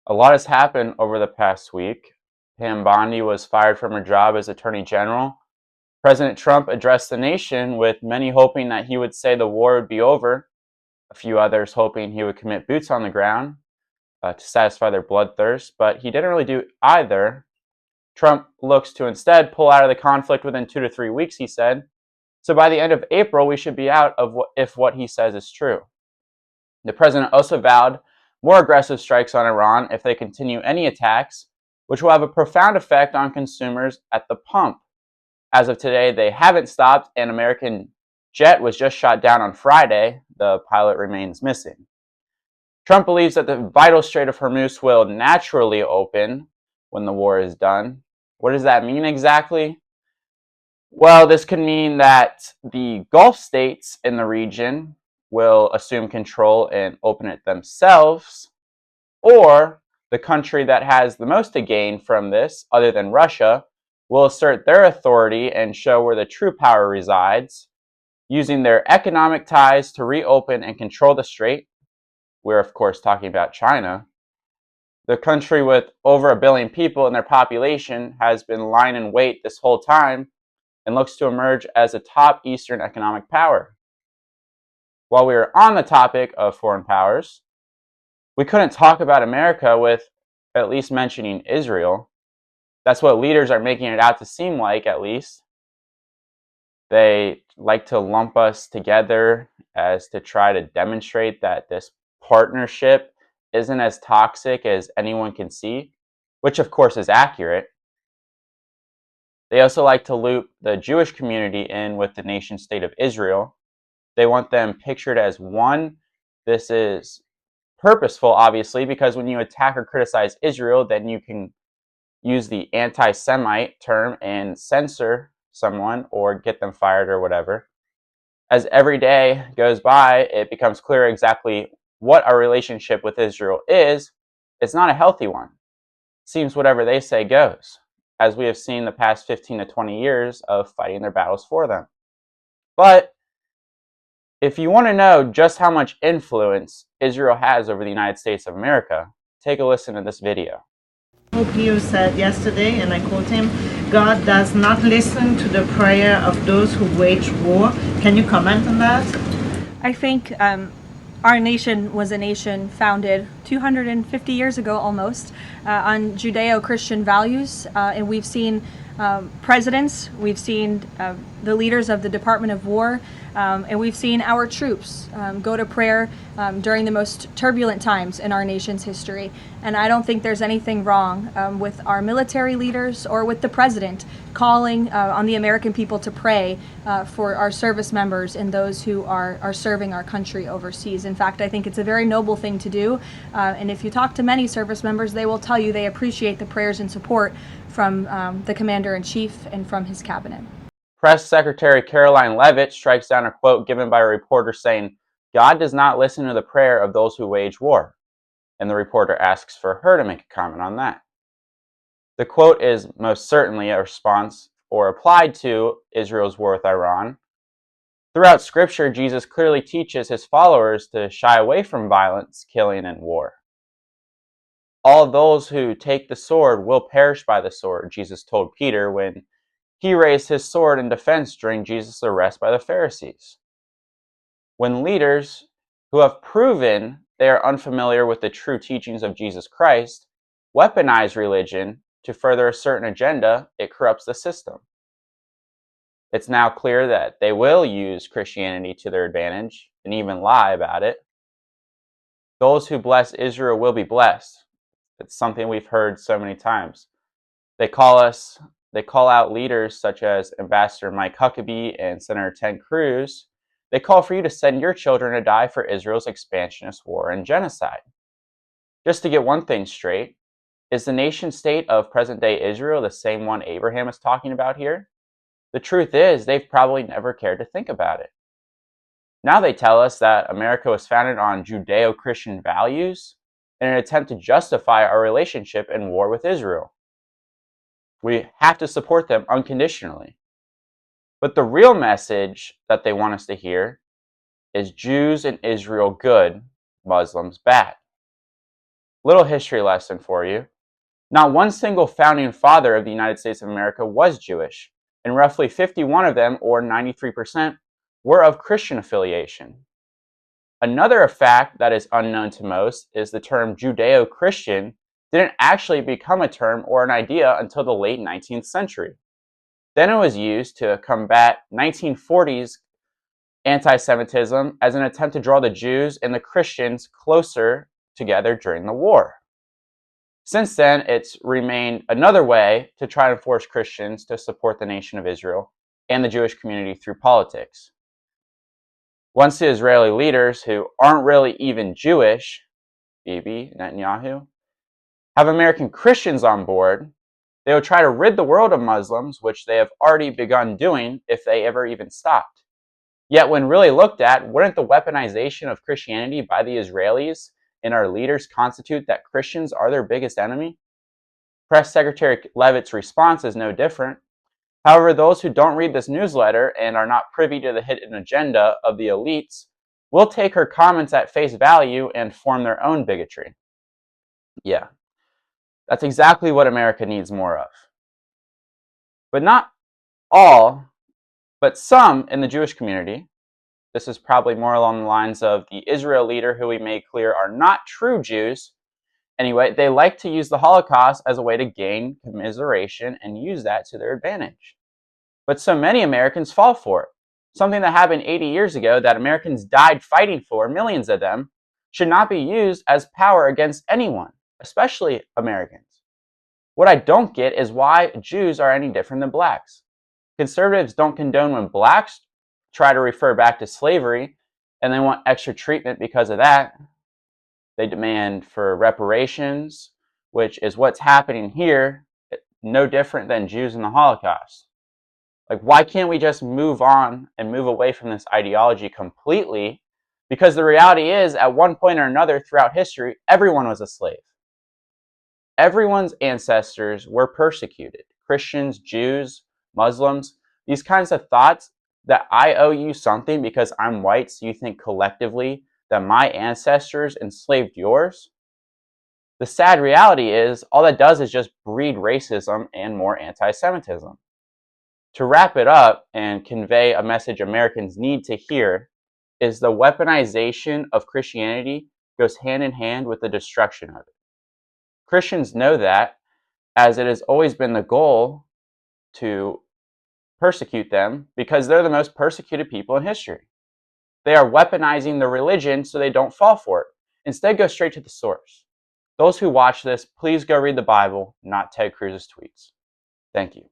A lot has happened over the past week. Pam Bondi was fired from her job as Attorney General. President Trump addressed the nation, with many hoping that he would say the war would be over, a few others hoping he would commit boots on the ground to satisfy their bloodthirst, but he didn't really do either. Trump looks to instead pull out of the conflict within 2 to 3 weeks, he said. So by the end of April, we should be out of if what he says is true. The president also vowed more aggressive strikes on Iran if they continue any attacks, which will have a profound effect on consumers at the pump. As of today, they haven't stopped. An American jet was just shot down on Friday. The pilot remains missing. Trump believes that the vital Strait of Hormuz will naturally open when the war is done. What does that mean exactly? Well, this could mean that the Gulf states in the region will assume control and open it themselves, or the country that has the most to gain from this, other than Russia, will assert their authority and show where the true power resides, using their economic ties to reopen and control the strait. We're, of course, talking about China. The country with over 1 billion people in their population has been lying in wait this whole time and looks to emerge as a top Eastern economic power. While we are on the topic of foreign powers, we couldn't talk about America with at least mentioning Israel. That's what leaders are making it out to seem like, at least. They like to lump us together as to try to demonstrate that this partnership isn't as toxic as anyone can see, which of course is accurate. They also like to loop the Jewish community in with the nation state of Israel. They want them pictured as one. This is purposeful, obviously, because when you attack or criticize Israel, then you can use the anti-Semite term and censor someone or get them fired or whatever. As every day goes by, it becomes clear exactly what our relationship with Israel is. It's not a healthy one. It seems whatever they say goes, as we have seen the past 15 to 20 years of fighting their battles for them. But if you want to know just how much influence Israel has over the United States of America, take a listen to this video. Pope said yesterday, and I quote him, God does not listen to the prayer of those who wage war. Can you comment on that? I think our nation was a nation founded 250 years ago almost on Judeo-Christian values, and we've seen presidents, we've seen the leaders of the Department of War, and we've seen our troops go to prayer during the most turbulent times in our nation's history. And I don't think there's anything wrong with our military leaders or with the president calling on the American people to pray for our service members and those who are serving our country overseas. In fact, I think it's a very noble thing to do. And if you talk to many service members, they will tell you they appreciate the prayers and support from the Commander-in-Chief and from his cabinet. Press Secretary Caroline Leavitt strikes down a quote given by a reporter saying, "God does not listen to the prayer of those who wage war." And the reporter asks for her to make a comment on that. The quote is most certainly a response or applied to Israel's war with Iran. Throughout Scripture, Jesus clearly teaches his followers to shy away from violence, killing, and war. All those who take the sword will perish by the sword, Jesus told Peter when he raised his sword in defense during Jesus' arrest by the Pharisees. When leaders who have proven they are unfamiliar with the true teachings of Jesus Christ weaponize religion to further a certain agenda, it corrupts the system. It's now clear that they will use Christianity to their advantage and even lie about it. Those who bless Israel will be blessed. It's something we've heard so many times. They call out leaders such as Ambassador Mike Huckabee and Senator Ted Cruz. They call for you to send your children to die for Israel's expansionist war and genocide. Just to get one thing straight, is the nation state of present-day Israel the same one Abraham is talking about here? The truth is, they've probably never cared to think about it. Now they tell us that America was founded on Judeo-Christian values in an attempt to justify our relationship and war with Israel. We have to support them unconditionally. But the real message that they want us to hear is Jews in Israel good, Muslims bad. Little history lesson for you. Not one single founding father of the United States of America was Jewish, and roughly 51 of them, or 93%, were of Christian affiliation. Another fact that is unknown to most is the term Judeo-Christian didn't actually become a term or an idea until the late 19th century. Then it was used to combat 1940s anti-Semitism as an attempt to draw the Jews and the Christians closer together during the war. Since then, it's remained another way to try and force Christians to support the nation of Israel and the Jewish community through politics. Once the Israeli leaders, who aren't really even Jewish, Bibi, Netanyahu, have American Christians on board, they will try to rid the world of Muslims, which they have already begun doing if they ever even stopped. Yet when really looked at, wouldn't the weaponization of Christianity by the Israelis and our leaders constitute that Christians are their biggest enemy? Press Secretary Leavitt's response is no different. However, those who don't read this newsletter and are not privy to the hidden agenda of the elites will take her comments at face value and form their own bigotry. Yeah, that's exactly what America needs more of. But not all, but some in the Jewish community, this is probably more along the lines of the Israel leader who we made clear are not true Jews. Anyway, they like to use the Holocaust as a way to gain commiseration and use that to their advantage. But so many Americans fall for it. Something that happened 80 years ago that Americans died fighting for, millions of them, should not be used as power against anyone, especially Americans. What I don't get is why Jews are any different than blacks. Conservatives don't condone when blacks try to refer back to slavery and they want extra treatment because of that. They demand for reparations, which is what's happening here, no different than Jews in the Holocaust. Like, why can't we just move on and move away from this ideology completely? Because the reality is, at one point or another throughout history, everyone was a slave. Everyone's ancestors were persecuted. Christians, Jews, Muslims, these kinds of thoughts that I owe you something because I'm white, so you think collectively that my ancestors enslaved yours. The sad reality is, all that does is just breed racism and more anti-Semitism. To wrap it up and convey a message Americans need to hear is the weaponization of Christianity goes hand in hand with the destruction of it. Christians know that, as it has always been the goal to persecute them because they're the most persecuted people in history. They are weaponizing the religion so they don't fall for it. Instead, go straight to the source. Those who watch this, please go read the Bible, not Ted Cruz's tweets. Thank you.